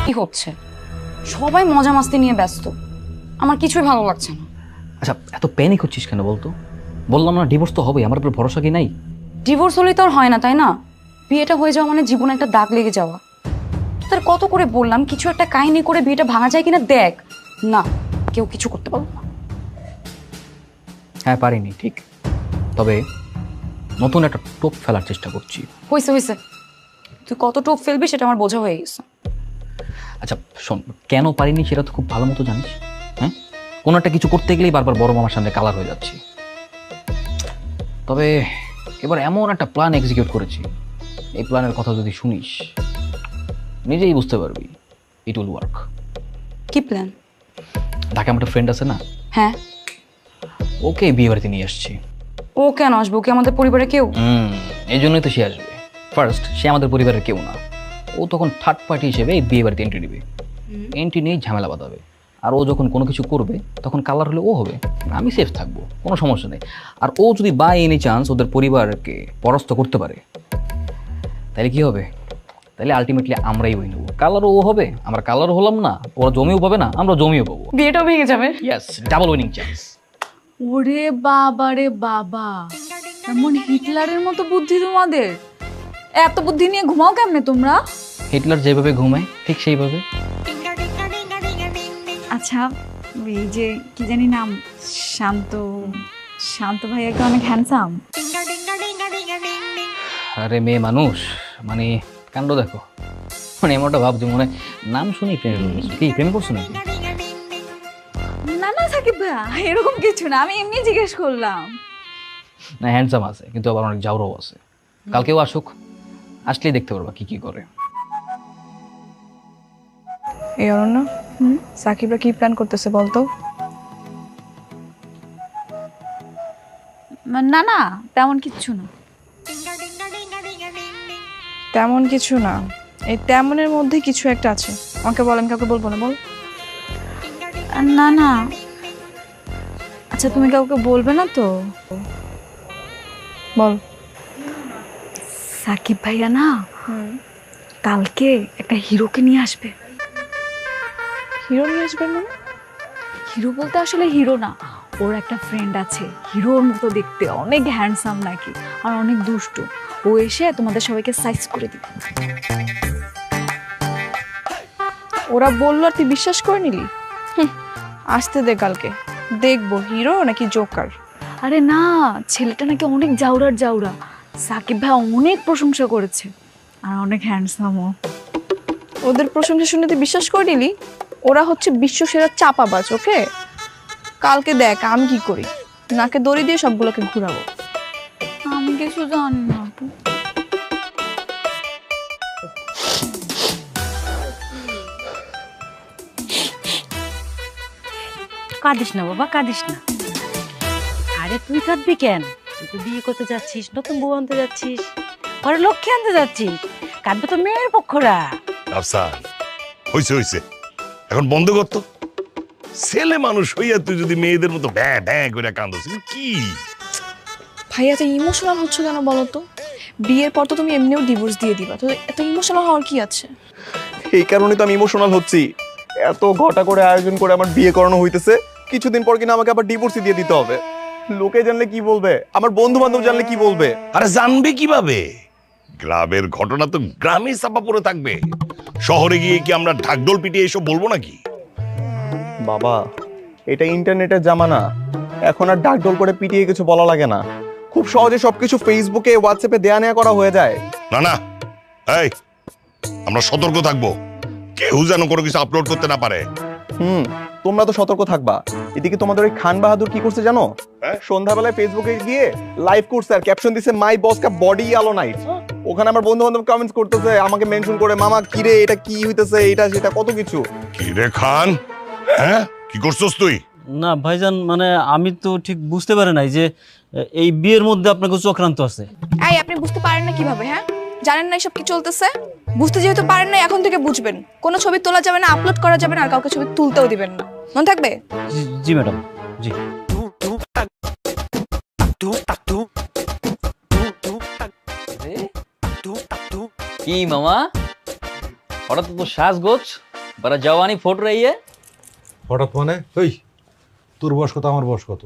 কি হচ্ছে? সবাই মজা মাস্তি নিয়ে ব্যস্ত, আমার কিছুই ভালো লাগছে না। আচ্ছা এত প্যানিক হচ্ছিস কেন বলতো? বললাম না ডিভোর্স তো হবেই, আমার উপর ভরসা কি নাই? ডিভোর্স হলেই তো আর হয় না, তাই না? বিয়েটা হয়ে যাওয়া মানে জীবনে একটা দাগ লেগে যাওয়া। তোদের কত করে বললাম কিছু একটা কাহিনী করে বিয়েটা ভাঙা যায় কিনা দেখ। না, কেউ কিছু করতে পারলো না। হ্যাঁ পারিনি ঠিক, তবে নতুন একটা টোপ ফেলার চেষ্টা করছি। হয়েছে হয়েছে, তুই কত টোপ ফেলবি সেটা আমার বোঝা হয়ে গেছে। আচ্ছা শোন, কেন পারিনি সেটা তো খুব ভালো মতো জানিস। হ্যাঁ, কোনো একটা কিছু করতে গেলেই বারবার বড় মামার সামনে কালার হয়ে যাচ্ছি। তবে এবার এমন একটা প্ল্যান এক্সিকিউট করেছি, এই প্ল্যানের কথা যদি শুনিস নিজেই বুঝতে পারবি ইট উইল ওয়ার্ক। কি প্ল্যান? ঢাকা আমার ফ্রেন্ড আছে না, হ্যাঁ। ওকে বিয়ে বাড়িতে নিয়ে আসছি। ও কেন আসবে? ও কি আমাদের পরিবারে কেউ? এই জন্যই তো সে আসবে। ফার্স্ট সে আমাদের পরিবারের কেউ না, ও তখন থার্ড পার্টি হিসেবে এই বিয়ে বাড়িতে এন্ট্রি নেবে। এন্ট্রি নিয়েই ঝামেলা বাঁধাবে। আর ও যখন কোনো কিছু করবে তখন কালার হলে ও হবে, আমি সেফ থাকবো, কোনো সমস্যা নেই। আর ও যদি বাই এনি চান্স ওদের পরিবারকে পরাস্ত করতে পারে তাহলে কি হবে? তাহলে আলটিমেটলি আমরাই উইন হবো। কালারও ও হবে, আমরা কালারও হলাম না, ওরা জমিও পাবে না, আমরা জমিও পাবো। বিয়েটাও ভেঙে যাবে। Yes, double winning chance. ওরে বাবা রে বাবা, এমন হিটলারের মতো বুদ্ধি তোমাদের! এত বুদ্ধি নিয়ে ঘুমাও কেমনে তোমরা? হিটলার যেভাবে ঘুমায় ঠিক সেইভাবে। আচ্ছা, এই যে কি জানি নাম, শান্ত শান্ত ভাইয়াকে অনেক হ্যান্ডসাম। আরে মেয়ে মানুষ, মানে কাণ্ড দেখো, মানে এমনটা ভাবছি মনে হয় নাম শুনি প্রেমে পড়েছি। কি প্রেমে পড়ছো নাকি? না না সাকিব ভাইয়া, এরকম কিছু না, আমি এমনি জিজ্ঞেস করলাম। না হ্যান্ডসাম আছে, কিন্তু আবার অনেক জাউরাও আছে। কালকেও আসুক, আসলেই দেখতে পারবা কি কি করে। এই অনন্যা, সাকিবরা কি প্ল্যান করতেছে বলতো? না না, তেমন কিচ্ছু না। তেমন কিছু না, এই তেমনের মধ্যে কিছু একটা আছে। আমাকে বল, আমি কাউকে বলবো না, বল। না না, আচ্ছা তুমি কাউকে বলবে না তো? বল। সাকিব ভাইয়া না কালকে একটা হিরোকে নিয়ে আসবে। হিরো নিয়ে আসবেন মানে? হিরো বলতে আসলে হিরো না, ওর একটা ফ্রেন্ড আছে হিরোর মতো দেখতে, অনেক হ্যান্ডসাম নাকি, আর অনেক দুষ্টু। ও এসে তোমাদের সবাইকে সাইজ করে দিবে। ওরা বললো আর তুই বিশ্বাস করে নিলি? আসতে দে, কালকে দেখবো হিরো নাকি জোকার। আরে না, ছেলেটা নাকি অনেক জাউরার জাউরা, সাকিব ভাই অনেক প্রশংসা করেছে, আর অনেক হ্যান্ডসামও। ওদের প্রশংসা শুনে তুই বিশ্বাস করে নিলি? ওরা হচ্ছে বিশ্ব সেরা চাপাবাজ। ওকে, কালকে দেখ আমি কি করি, নাকে দড়ি দিয়ে সবগুলোকে ঘুরাবো। আমি কিছু জানি না আপু। কাঁদিস না বাবা, কাঁদিস না। আরে তুই কাঁদবি কেন? তুই তো বিয়ে করতে যাচ্ছিস, নতুন বউ আনতে যাচ্ছিস, ঘরে লক্ষ্মী আনতে যাচ্ছিস, কাঁদবে তো মেয়ের পক্ষরা। আফসান, হইছে হইছে, এখন বন্ধ করতো। ছেলে মানুষ হইয়া তুই যদি মেয়েদের মতো ব্যাঁ ব্যাঁ করে কান্দছিস কি? ভাইয়া তো ইমোশনাল হচ্ছে কেন বলো তো? বিয়ের পর তো তুমি এমনিও ডিভোর্স দিয়ে দিবা, তো এত ইমোশনাল হওয়ার কি আছে? এই কারণে তো আমি ইমোশনাল হচ্ছি। এত ঘটা করে আয়োজন করে আমার বিয়ে করানো হইতেছে, কিছুদিন পর কিনা আমাকে আবার ডিভোর্সই দিয়ে দিতে হবে। লোকে জানলে কি বলবে, আমার বন্ধু বান্ধব জানলে কি বলবে? আরে জানবে কিভাবে? গ্রামের ঘটনা তো গ্রামে চাপা পড়ে থাকবে। শহরে গিয়ে কি আমরা ঢাকঢোল পিটিয়ে এসব বলবো নাকি? বাবা, এটা ইন্টারনেটের জামানা, এখন আর ডাকডোল করে পিটিয়ে কিছু বলা লাগে না। খুব সহজে সবকিছু ফেসবুকে হোয়াটসঅ্যাপে দেয়া নেয়া করা হয়ে যায়। না না, এই আমরা সতর্ক থাকবো, কেউ যেন কোনো কিছু আপলোড করতে না পারে। তোমরা তো সতর্ক থাকবা। এদিকে তোমাদের ওই খান বাহাদুর কি করছে জানো? সন্ধ্যাবেলায় ফেসবুকে গিয়ে লাইভ করছে আর ক্যাপশন দিছে মাই বস কা বডি আলো নাইট। ওখানে আমার বন্ধু বান্ধব কমেন্টস করতেছে, আমাকে মেনশন করে, মামা কিরে এটা কি হইতেছে, এটা সেটা কত কিছু। কিরে খান, হ্যাঁ কি করছস তুই? না ভাইজান, মানে আমি তো ঠিক বুঝতে পারি নাই যে এই বিয়ের মধ্যে আপনার কিছু চক্রান্ত আছে। এই আপনি বুঝতে পারেন না কিভাবে? হ্যাঁ, জানেন না এসব কি চলতেছে? বুঝতে যেহেতু পারেন না, এখন থেকে বুঝবেন। কোনো ছবি তোলা যাবে না, আপলোড করা যাবে না, আর কাউকে ছবি তুলতেও দিবেন না, মনে থাকবে? জি ম্যাডাম, জি। কি মামা, হঠাৎ তো সাজগোজ, बड़ा जवानी फुट रही है। হঠাৎ মানে এই তোর বয়স কত আমার বয়স কত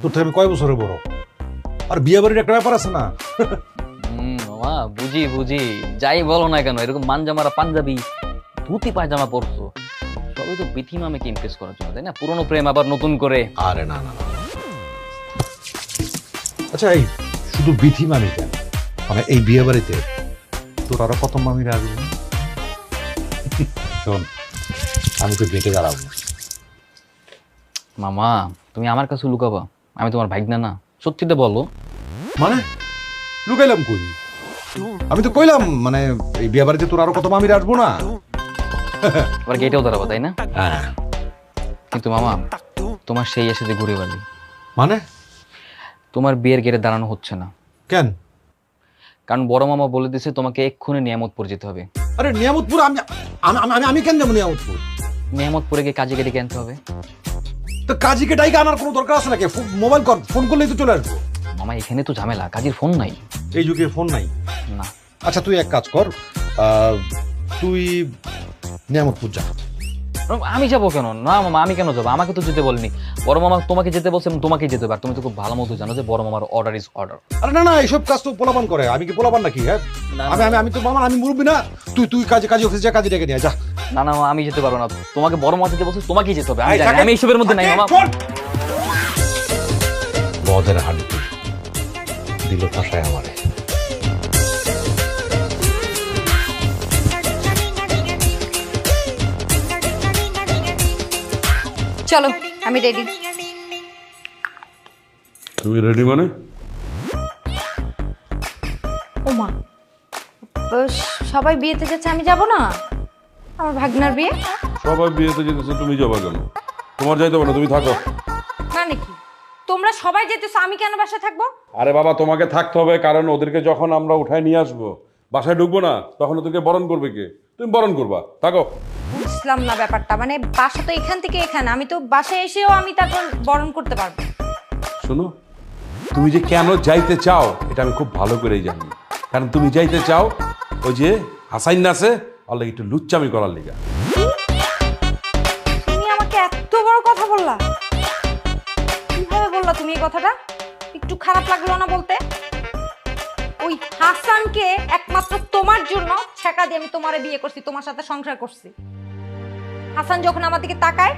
তোর থেকে আমি কয় বছরের বড় আর বিয়ে বাড়ির একটা ব্যাপার আছে না মামা বুঝি বুঝি যাই বলো না কেন এরকম মানজামারা পাঞ্জাবি ধুতি পায়জামা পরছো সবই তো বিথি মামাকে ইমপ্রেস করার জন্য তাই না পুরনো প্রেম আবার নতুন করে আরে না না না আচ্ছা এই শুধু বিথি মামি কেন মানে এই বিয়ে বাড়িতে তোর আরো কত মামিরা আসবে শোন আমি তো গেটে দাঁড়াবো মামা তুমি আমার কাছে লুকাবা আমি তোমার ভাগ্না না সত্যিটা বলো মানে লুকাইলাম কই আমি তো কইলাম মানে এই বিয়ে বাড়িতে তোর আরো কত মামিরা আসবো না আবার গেটেও দাঁড়াবো তাই না হ্যাঁ কিন্তু মামা তোমার সেই এসে যে ঘুরে বালি মানে তোমার বিয়ের গেটে দাঁড়ানো হচ্ছে না কেন কারণ বড় মামা বলে দিয়েছে তোমাকে এক্ষুনি নিয়ামতপুর যেতে হবে আরে নিয়ামতপুর আমি আমি আমি কেন যাবো নিয়ামতপুর নিয়ামতপুরে গিয়ে কাজে গেটে আনতে হবে তো কাজীকে ডাইকে আনার কোনো দরকার আছে নাকি মোবাইল কর ফোন করলেই তো চলে আসবো মামা এখানে তো ঝামেলা কাজের ফোন নাই এই যুগে ফোন নাই না আচ্ছা তুই এক কাজ কর তুই নিয়ামতপুর যা আমি যাবো কেন না মামা আমি কেন যাবো আমাকে তো যেতে বলিনি বড় মামা তোমাকে যেতে বলছে তোমাকেই যেতে পার তুমি তো খুব ভালো মতো জানো যে বড় মামার অর্ডার ইজ অর্ডার আরে না না এইসব কাজ তো পোলাপান করে আমি কি পোলাপান নাকি হ্যাঁ আমি আমি আমি তো মামা আমি মুরব্বি না তুই তুই কাজে অফিসে যা কাজে ডেকে নিয়ে যা না না আমি যেতে পারবো না তোমাকে বড় মামা যেতে বলছে তোমাকেই যেতে হবে আমি জানি আমি এইসবের মধ্যে নাই মামা বদের হাড্ডি দিল ফাঁসায় আমারে চলো আমি রেডি। তুমি রেডি মানে ওমা সবাই বিয়েতে যাচ্ছে আমি যাব না আমার ভাগনার বিয়ে সবাই বিয়েতে যেতেছে তুমি যাবা কেন তোমার যাইতে হবে না তুমি থাকো মানে কি তোমরা সবাই যেতেছো আমি কেন বাসায় থাকবো আরে বাবা তোমাকে থাকতে হবে কারণ ওদেরকে যখন আমরা উঠায় নিয়ে আসবো বাসায় ঢুকবো না তখন ওদেরকে বরণ করবে কে তুমি বরণ করবা থাকো বুঝলাম না ব্যাপারটা মানে বাসা তো এখান থেকে এখানে আমি তো বাসায় এসেও আমি তারপর বরণ করতে পারবো শোনো তুমি যে কেন যাইতে চাও এটা আমি খুব ভালো করেই জানি কারণ তুমি যাইতে চাও ওই যে হাসাইন আছে আল্লাহ একটু লুচ্চামি করার লিগা তুমি আমাকে এত বড় কথা বললা কিভাবে বললা তুমি এই কথাটা একটু খারাপ লাগলো না বলতে ওই হাসানকে একমাত্র তোমার জন্য ছেকা দিয়ে আমি তোমারে বিয়ে করছি তোমার সাথে সংসার করছি হাসান যখন আমার দিকে তাকায়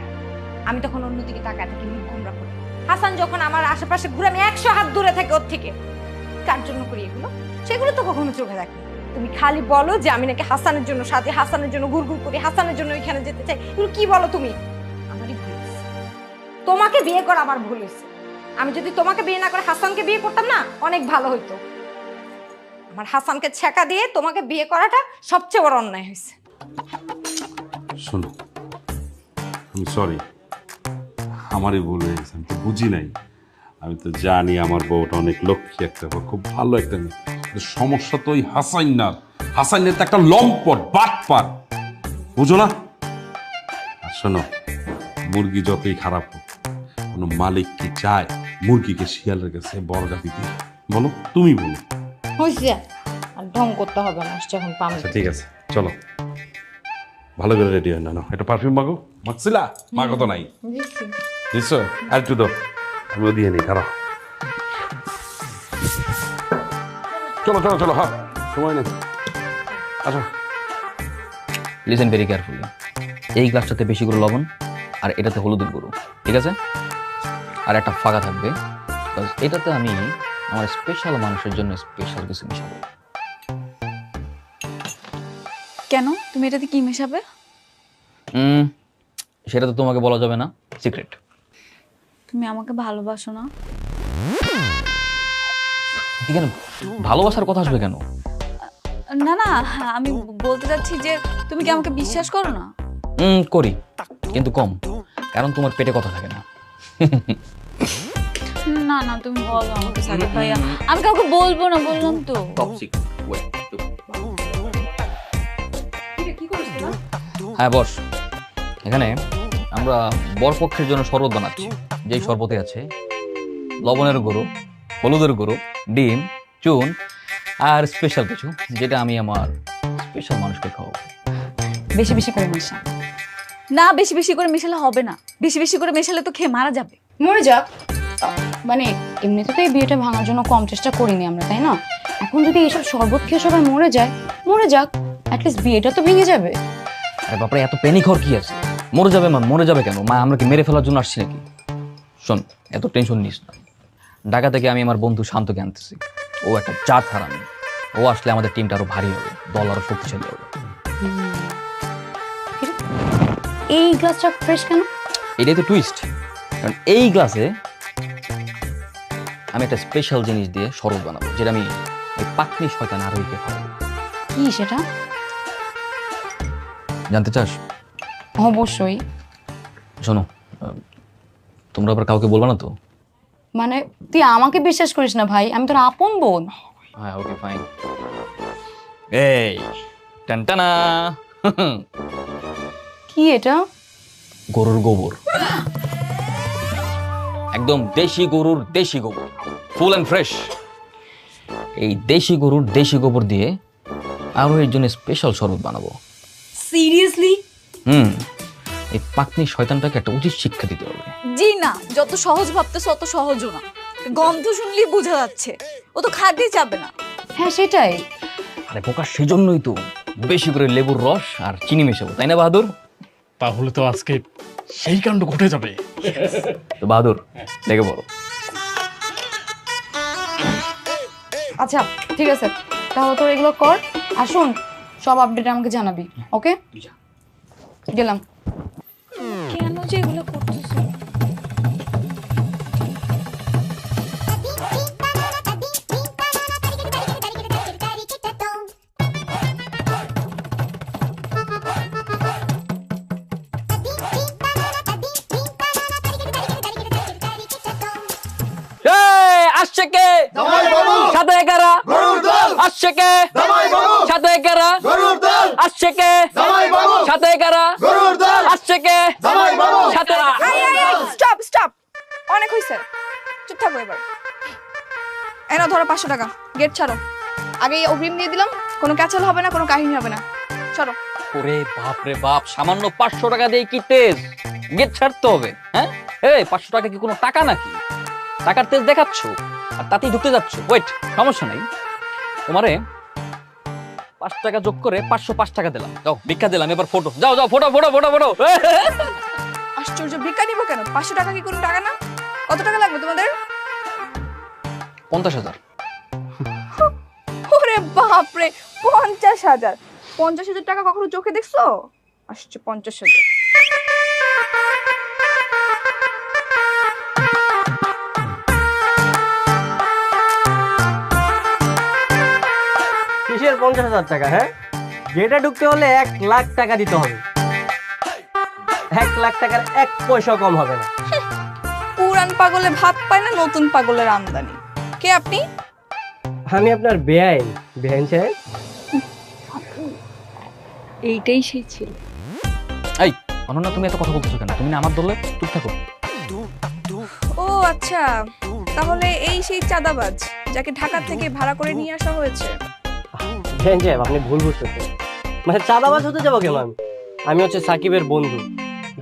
আমি তখন অন্যদিকে তাকায় থাকি মুখ গোমরা করে হাসান যখন আমার আশেপাশে ঘুরে আমি 100 হাত দূরে থাকি ওর থেকে কার জন্য করি এগুলো সেগুলো তো কখনো চোখে দেখি তুমি খালি বলো যে আমি নাকি হাসানের জন্য সাথে হাসানের জন্য ঘুরঘুর করি হাসানের জন্য ওইখানে যেতে চাই এগুলো কি বলো তুমি আমারই ভুল হয়েছে তোমাকে বিয়ে করা আমার ভুল হয়েছে আমি যদি তোমাকে বিয়ে না করে হাসানকে বিয়ে করতাম না অনেক ভালো হইতো আমার হাসানকে ছেকা দিয়ে তোমাকে বিয়ে করাটা সবচেয়ে বড় অন্যায় হয়েছে শোনো আমি সরি আমারই ভুল হয়ে গেছে আমি তো বুঝি নাই আমি তো জানি আমার বউটা অনেক লক্ষ্মী একটা বউ খুব ভালো একটা মেয়ে কিন্তু সমস্যা তো ওই হাসাইনার হাসাইনের তো একটা লম্পট বাটপার বুঝো না আর শোনো মুরগি যতই খারাপ হোক কোনো মালিক কি চায় মুরগিকে শিয়ালের কাছে বর্গা দিতে বলো তুমি বলো হয়েছে আর ঢং করতে হবে না যখন পাম আচ্ছা ঠিক আছে চলো ভালো করে রেডি হয় না না এটা পারফিউম মাগো মাগছিলা মাগো তো নাই দিছো আর একটু দাও আমিও দিয়ে নিই খারাপ চলো চলো চলো হ্যাঁ সময় নেই আচ্ছা লিসেন ভেরি কেয়ারফুলি এই গ্লাসটাতে বেশি করে লবণ আর এটাতে হলুদের গুঁড়ো ঠিক আছে আর একটা ফাঁকা থাকবে এটাতে আমি আমার স্পেশাল মানুষের জন্য স্পেশাল কিছু মিশাবো কেন তুমি এটাতে কি মেশাবে সেটা তো তোমাকে বলা যাবে না সিক্রেট তুমি আমাকে ভালোবাসো না কেন ভালোবাসার কথা আসবে কেন না না আমি বলতে চাচ্ছি যে তুমি কি আমাকে বিশ্বাস করো না করি কিন্তু কম কারণ তোমার পেটে কথা থাকে না না না তুমি বলো আমাকে সাকিব ভাইয়া আমি কাউকে বলবো না বললাম তো হ্যাঁ বস এখানে আমরা বরপক্ষের জন্য শরবত বানাচ্ছি যেই শরবতে আছে লবণের গুঁড়ো হলুদের গুঁড়ো ডিম চুন আর স্পেশাল কিছু যেটা আমি আমার স্পেশাল মানুষকে খাওয়াবো বেশি বেশি করে মিশা না, বেশি বেশি করে মেশালে হবে না, বেশি বেশি করে মেশালে তো খেয়ে মারা যাবে। মরে যাক, মানে এমনিতে তো এই বিয়েটা ভাঙার জন্য কম চেষ্টা করিনি আমরা, তাই না? এখন যদি এইসব শরবত খেয়ে সবাই মরে যায়, মরে যাক, অ্যাটলিস্ট বিয়েটা তো ভেঙে যাবে। আরে বাপরে, এত প্যানিক হওয়ার কি আছে? মরে যাবে মা, মরে যাবে কেন? মা আমরা কি মেরে ফেলার জন্য আসছি নাকি? শোন, এত টেনশন নিস না। ঢাকা থেকে আমি আমার বন্ধু শান্তকে আনতেছি। ও একটা জাত হারামি। ও আসলে আমাদের টিমটা আরো ভারী হবে, দল আরো শক্তিশালী হবে। এই গ্লাসটা ফ্রেশ কেন? এটাই তো টুইস্ট। কারণ এই গ্লাসে আমি একটা স্পেশাল জিনিস দিয়ে শরবত বানাবো, যেটা আমি ওই পাকনি শয়তান আরোহীকে খাওয়াবো। কি সেটা? জানতে চাস? অবশ্যই। শোনো, তোমরা আবার কাউকে বলবা না তো? মানে তুই আমাকে বিশ্বাস করিস না ভাই, আমি তোর আপন বোন। হ্যাঁ, ওকে ফাইন। এই টানটানা, কি এটা? গরুর গোবর, একদম দেশি গরুর দেশি গোবর, ফুল অ্যান্ড ফ্রেশ। এই দেশি গরুর দেশি গোবর দিয়ে আরো এর জন্য স্পেশাল শরবত বানাবো। সিরিয়াসলি? এই পাকনি শয়তানটাকে একটা উচিত শিক্ষা দিতে হবে। জি না, যত সহজ ভাবতেছ অত সহজও না। গন্ধ শুনলেই বোঝা যাচ্ছে ও তো খাতেই যাবে না। হ্যাঁ সেটাই। আরে বোকা, সেই জন্যই তো বেশি করে লেবুর রস আর চিনি মেশাবো, তাই না বাহাদুর? তাহলে তো আজকে সেই কাণ্ড ঘটে যাবে। তো বাহাদুর, লেগে পড়ো। আচ্ছা ঠিক আছে, তাহলে তোর এগুলো কর, আর শোন, সব আপডেট আমাকে জানাবি, ওকে? গেলাম। কেন যে এগুলো করতেছো? আসছে কে? সাথে একারা আসছে কে? সাথে একারা আসছে কে? সাথে একারা আসছে কে? সাথে। স্টপ স্টপ, অনেক হয়েছে, চুপ থাকো এবার। এনাও ধরো 500 টাকা, গেট ছাড়ো। আগেই অগ্রিম দিয়ে দিলাম, কোনো ক্যাচাল হবে না, কোনো কাহিনী হবে না, সরো। ওরে বাপ রে বাপ, সামান্য 500 টাকা দিয়ে কি তেজ? গেট ছাড়তে হবে? হ্যাঁ, এই 500 টাকা কি কোনো টাকা নাকি? টাকার তেজ দেখাচ্ছ আর তাতেই ঢুকতে যাচ্ছ। ওয়েট, সমস্যা নাই, তোমারে 5 টাকা যোগ করে 505 টাকা দিলাম। যাও, ভিক্ষা দিলাম, এবার ফটো। যাও যাও, ফটো ফটো ফটো ফটো। আশ্চর্য, ভিক্ষা নিবো কেন? 500 টাকা কি কোনো টাকা না? কত টাকা লাগবে তোমাদের? 50,000। ওরে বাপরে, 50,000! 50,000 টাকা কখনো চোখে দেখছো? আসছে 50,000। কিসের 50,000 টাকা? হ্যাঁ, গেটে ঢুকতে হলে 1 লাখ টাকা দিতে হবে। 1 লাখ টাকার 1 পয়সা কম হবে না। পুরান পাগলে ভাত পায় না, নতুন পাগলের আমদানি। কে আপনি? আমি আপনার বেআইন সাহেব। এইটাই সেই ছিল। এই অনন্যা, তুমি এত কথা বলতেছো কেন? তুমি না আমার দলে, চুপ থাকো। ও আচ্ছা, তাহলে এই সেই চাঁদাবাজ যাকে ঢাকা থেকে ভাড়া করে নিয়ে আসা হয়েছে। বেআইন সাহেব, আপনি ভুল বুঝতেছেন। মানে চাঁদাবাজ হতে যাবো কেন? আমি হচ্ছে সাকিবের বন্ধু।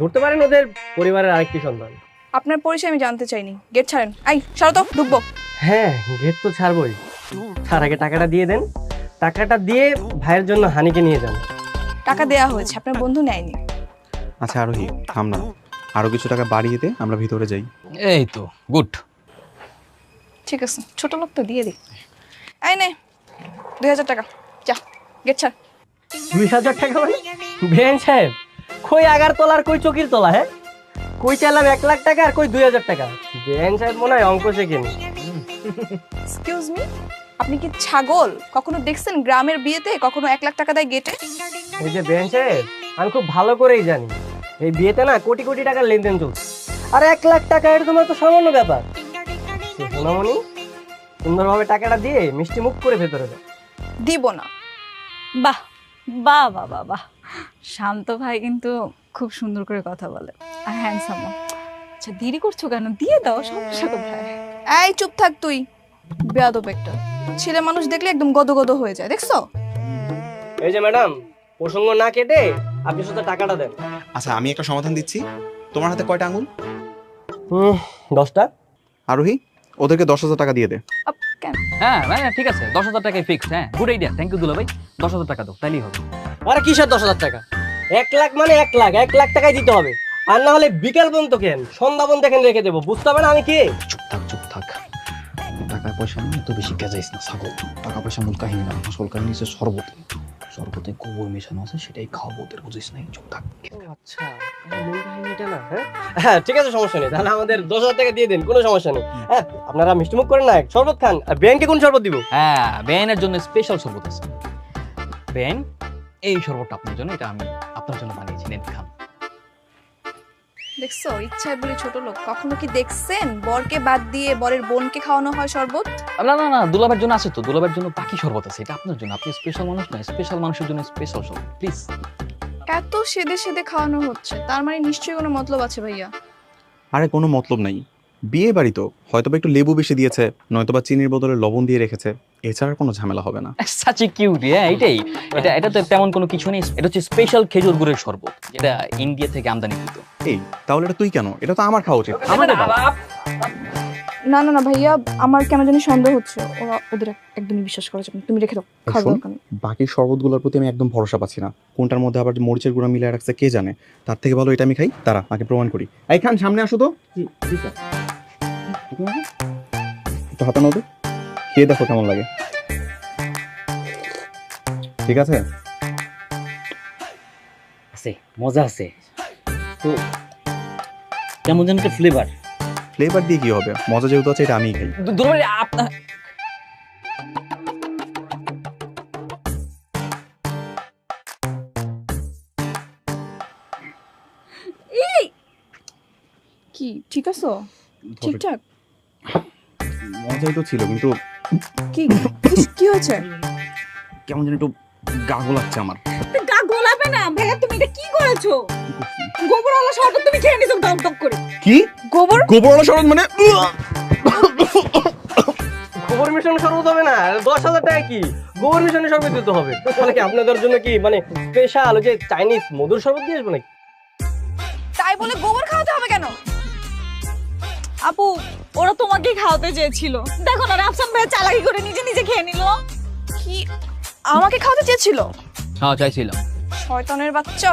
ধরতে পারেন ওদের পরিবারের আরেকটি সন্তান। আপনার পরিচয় আমি জানতে চাইনি, গেট ছাড়েন। আই সরো তো, ঢুকবো। হ্যাঁ, গেট তো ছাড়বই। তার আগে টাকাটা দিয়ে দেন। টাকাটা দিয়ে ভাইয়ের জন্য হানিকে নিয়ে যান। টাকা দেয়া হয়েছে, আপনার বন্ধু নেয়নি। আচ্ছা আরোহী, থাম না, আরো কিছু টাকা বাড়িয়ে দে, আমরা ভিতরে যাই। এই তো গুড। ঠিক আছে, ছোট লোক তো দিয়ে দিই। এই নে 2000 টাকা, যা গেট ছাড়। 2000 টাকা মানে? বেআইন সাহেব, কই আগার তলার কই চকির তলা? হ্যাঁ, কই চাইলাম 1 লাখ টাকা আর কই 2000 টাকা। বেআইন সাহেব মনে হয় অঙ্ক শেখেনি। এক্সকিউজ মি, আপনি কি ছাগল? কখনো দেখছেন গ্রামের বিয়েতে কখনো 1 লাখ টাকা দেয় গেটে? ওই যে বেআইন সাহেব, আমি খুব ভালো করেই জানি এই বিয়েতে না কোটি কোটি টাকার লেনদেন চলছে। আর 1 লাখ টাকা এটা তোমার তো সামান্য ব্যাপার। সোনামণি, সুন্দরভাবে টাকাটা দিয়ে মিষ্টি মুখ করে ভেতরে যাও। দিব না। বাহ বাহ বাহ বাহ বাহ, শান্ত ভাই কিন্তু খুব সুন্দর করে কথা বলে আর হ্যান্ডসাম। আচ্ছা দেরি করছো কেন? দিয়ে দাও, সমস্যা কোথায়? এই চুপ থাক তুই, বেয়াদব একটা। ছেলে মানুষ দেখলে একদম গদগদ হয়ে যায়, দেখছো? এই যে ম্যাডাম, প্রসঙ্গ না কেটে আপনি শুধু টাকাটা দেন। আচ্ছা আমি একটা সমাধান দিচ্ছি, তোমার হাতে কয়টা আঙুল? 10টা। আরোহী, ওদেরকে 10,000 টাকা দিয়ে দে। কেন? হ্যাঁ ভাই ঠিক আছে, 10,000 টাকায় ফিক্স। হ্যাঁ গুড আইডিয়া, থ্যাংক ইউ দুলা ভাই। 10,000 টাকা দাও, তাইলেই হবে। আরে কিসের 10,000 টাকা? 1 লাখ মানে 1 লাখ, 1 লাখ টাকাই দিতে হবে। আর না হলে বিকাল পর্যন্ত কেন, সন্ধ্যা পর্যন্ত এখানে রেখে দেবো, বুঝতে হবে না আমি কে? চুপ থাক। টাকা পয়সা নিয়ে এত বেশি গেজাইস না ছাগল। টাকা পয়সা মূল কাহিনী না, আসল কাহিনী হচ্ছে শরবতে গোবর মেশানো আছে, সেটাই খাওয়াবো, ওদের বুঝিস নাই। চুপ থাক। আচ্ছা এটা না? হ্যাঁ ঠিক আছে, সমস্যা নেই, তাহলে আমাদের 10,000 টাকা দিয়ে দিন, কোনো সমস্যা নেই। হ্যাঁ আপনারা মিষ্টিমুখ করেন না, শরবত খান। আর বেনকে কোন শরবত দিব? হ্যাঁ বেনের জন্য স্পেশাল শরবত আছে। বেন, এই শরবতটা আপনার জন্য, এটা আমি আপনার জন্য বানিয়েছি, নেন খান। দেখছো, ইচ্ছায় বলি ছোট লোক। কখনো কি দেখছেন বরকে বাদ দিয়ে বরের বোনকে খাওয়ানো হয় শরবত? না, দুলাবের জন্য আছে তো, দুলাবের জন্য বাকি শরবত আছে, এটা আপনার জন্য। আপনি স্পেশাল মানুষ না, স্পেশাল মানুষের জন্য স্পেশাল শরবত, প্লিজ। এত সেদে সেদে খাওয়ানো হচ্ছে, তার মানে নিশ্চয়ই কোনো মতলব আছে ভাইয়া। আরে কোনো মতলব নাই, বিয়ে বাড়ি তো, হয়তোবা একটু লেবু বেশি দিয়েছে, নয়তোবা চিনির বদলে লবণ দিয়ে রেখেছে, এছাড়া কোনো ঝামেলা হবে না। সাচি কিউট। হ্যাঁ এটাই, এটা তো তেমন কোনো কিছু নেই। এটা হচ্ছে স্পেশাল খেজুর গুড়ের শরবত, যেটা ইন্ডিয়া থেকে আমদানিকৃত। এই তাহলে এটা তুই কেন? এটা তো আমার খাওয়া উচিত। না না না ভাইয়া, আমার কেন জানি সন্দেহ হচ্ছে, ওরা ওদের একদমই বিশ্বাস করা যাবে না। তুমি রেখে দাও, খাওয়া শোন, দরকার নেই। বাকি শরবতগুলোর প্রতি আমি একদম ভরসা পাচ্ছি না, কোনটার মধ্যে আবার মরিচের গুঁড়া মিলিয়ে রাখছে কে জানে। তার থেকে ভালো এটা আমি খাই, তারা আগে প্রমাণ করি। এই খান, সামনে আসো তো। একটু হাতে নাও তো, খেয়ে দেখো কেমন লাগে। ঠিক আছে? আছে, মজা আছে তো, কেমন যেন একটা ফ্লেভার। ফ্লেভার দিয়ে কি হবে, মজা যেহেতু আছে, এটা আমিই খাই। দুলাভাই আপনার কি ঠিক আছো? ঠিকঠাক? মজাই তো ছিল, কিন্তু কি কি হয়েছে? কেমন যেন একটু গা গোলাচ্ছে আমার। গা গোলাবে না ভাইয়া, তুমি এটা কি করেছো? গোবরওয়ালা শরবত তুমি খেয়ে নিছো দম দম করে। কি গোবরওয়ালা শরবত মানে? গোবর মিশানো শরবত হবে না? 10,000 টাকা কি গোবর মিশানো শরবত দিতে হবে? তাহলে কি আপনাদের জন্য কি মানে স্পেশাল যে চাইনিজ মধুর শরবত দিয়ে আসবো নাকি? তাই বলে গোবর খাওয়াতে হবে কেন? আপু, ওরা তোমাকেই খাওয়াতে চেয়েছিল, দেখো না রাফসান ভাই চালাকি করে নিজে নিজে খেয়ে নিল। কি আমাকে খাওয়াতে চেয়েছিল? হ্যাঁ চাইছিলাম। শয়তানের বাচ্চা,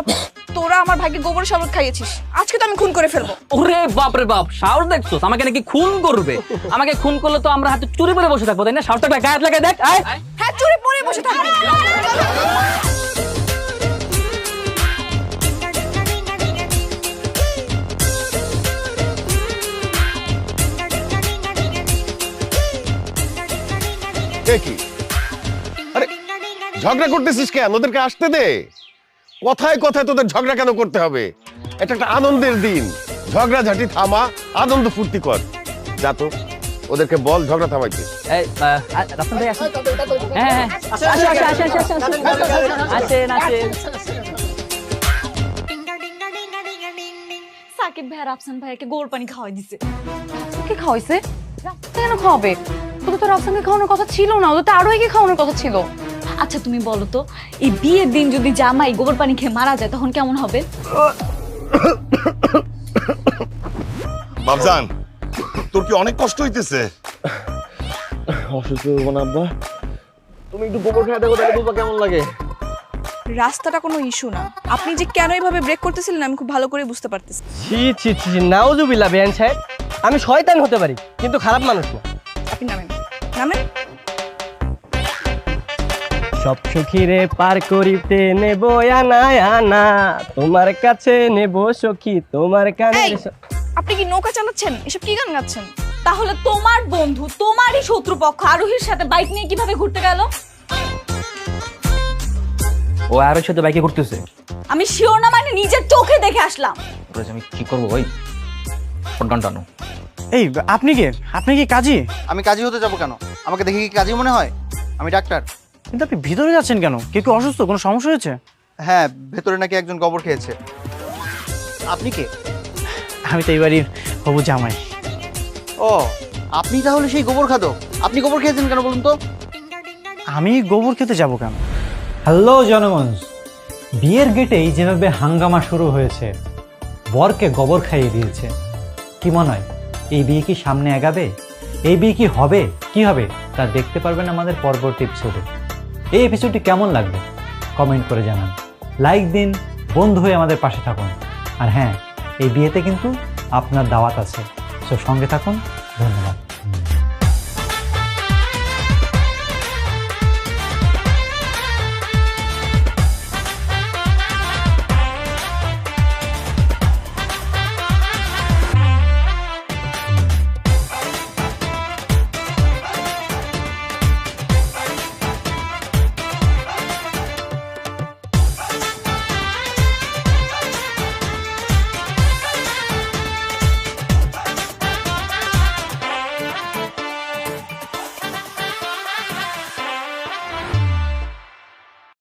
তোরা আমার ভাইকে গোবর শরবত খাইয়েছিস, আজকে তো আমি খুন করে ফেলবো। ওরে বাপ রে বাপ, সাহস দেখছো? আমাকে নাকি খুন করবে? আমাকে খুন করলে তো আমরা হাতে চুরি করে বসে থাকবো, তাই না? সাহসটা গায়ে লাগায় দেখ। হ্যাঁ চুরি পরে বসে থাকবি। কি আরে ঝগড়া করতেছিস কেন? ওদেরকে আসতে দে। কথায় কথায় তোদের ঝগড়া কেন করতে হবে? এটা একটা আনন্দের দিন, ঝগড়া ঝাঁটি থামা, আনন্দ ফুর্তি কর। যা তো ওদেরকে বল ঝগড়া থামাইতে। রাফসান ভাই আসেন। হ্যাঁ আসেন। সাকিব ভাই রাফসান ভাইকে গোবর পানি খাওয়াই দিছে। কে খাওয়াইছে? রাফসানকে কেন খাওয়াবে? ওদের তো রাফসানকে খাওয়ানোর কথা ছিল না, ওদের তো আরোহীকে খাওয়ানোর কথা ছিল। আচ্ছা তুমি বলো তো, এই বিয়ের দিন যদি জামাই গোবর পানি খেয়ে মারা যায় তখন কেমন হবে? বাবজান, তোর কি অনেক কষ্ট হইতেছে? অসুস্থ হবো না আব্বা, তুমি একটু গোবর খেয়ে দেখো, তাহলে বুঝবা কেমন লাগে। রাস্তাটা কোনো ইস্যু না, আপনি যে কেন এইভাবে ব্রেক করতেছিলেন আমি খুব ভালো করে বুঝতে পারতেছি। ছি ছি ছি, নাউজুবিল্লাহ বেয়ান সাহেব, আমি শয়তান হতে পারি কিন্তু খারাপ মানুষ না। আপনি নামেন নামেন। সব সখীরে পার করিতে নেব আনা আনা, তোমার কাছে নেব সখী তোমার কানের। আপনি কি নৌকা চালাচ্ছেন? এসব কি গান গাচ্ছেন? তাহলে তোমার বন্ধু তোমারই শত্রুপক্ষ আরোহীর সাথে বাইক নিয়ে কিভাবে ঘুরতে গেল? ও আরোহীর সাথে বাইকে ঘুরতেছে? আমি শিওর না, মানে নিজের চোখে দেখে আসলাম। আমি কি করবো ভাই? ফোন টানো। এই আপনি কে? আপনি কি কাজী? আমি কাজী হতে যাব কেন? আমাকে দেখে কি কাজী মনে হয়? আমি ডাক্তার। কিন্তু আপনি ভিতরে যাচ্ছেন কেন? কেউ কি অসুস্থ? কোনো সমস্যা হয়েছে? হ্যাঁ, ভেতরে নাকি একজন গোবর খেয়েছে। আপনি কে? আমি তো এই বাড়ির হবু জামাই। ও, আপনি তাহলে সেই গোবর খাদক। আপনি গোবর খেয়েছেন কেন বলুন তো? আমি গোবর খেতে যাব কেন? হ্যালো জনগণ, বিয়ের গেটেই যেভাবে হাঙ্গামা শুরু হয়েছে, বরকে গোবর খাইয়ে দিয়েছে, কি মনে হয় এই বিয়ে কি সামনে এগাবে? এই বিয়ে কি হবে, কি হবে তা দেখতে পারবেন আমাদের পরবর্তী এপিসোডে। এই এপিসোডটি কেমন লাগবে কমেন্ট করে জানান, লাইক দিন, বন্ধু হয়ে আমাদের পাশে থাকুন। আর হ্যাঁ, এই বিয়েতে কিন্তু আপনার দাওয়াত আছে, সো সঙ্গে থাকুন। ধন্যবাদ।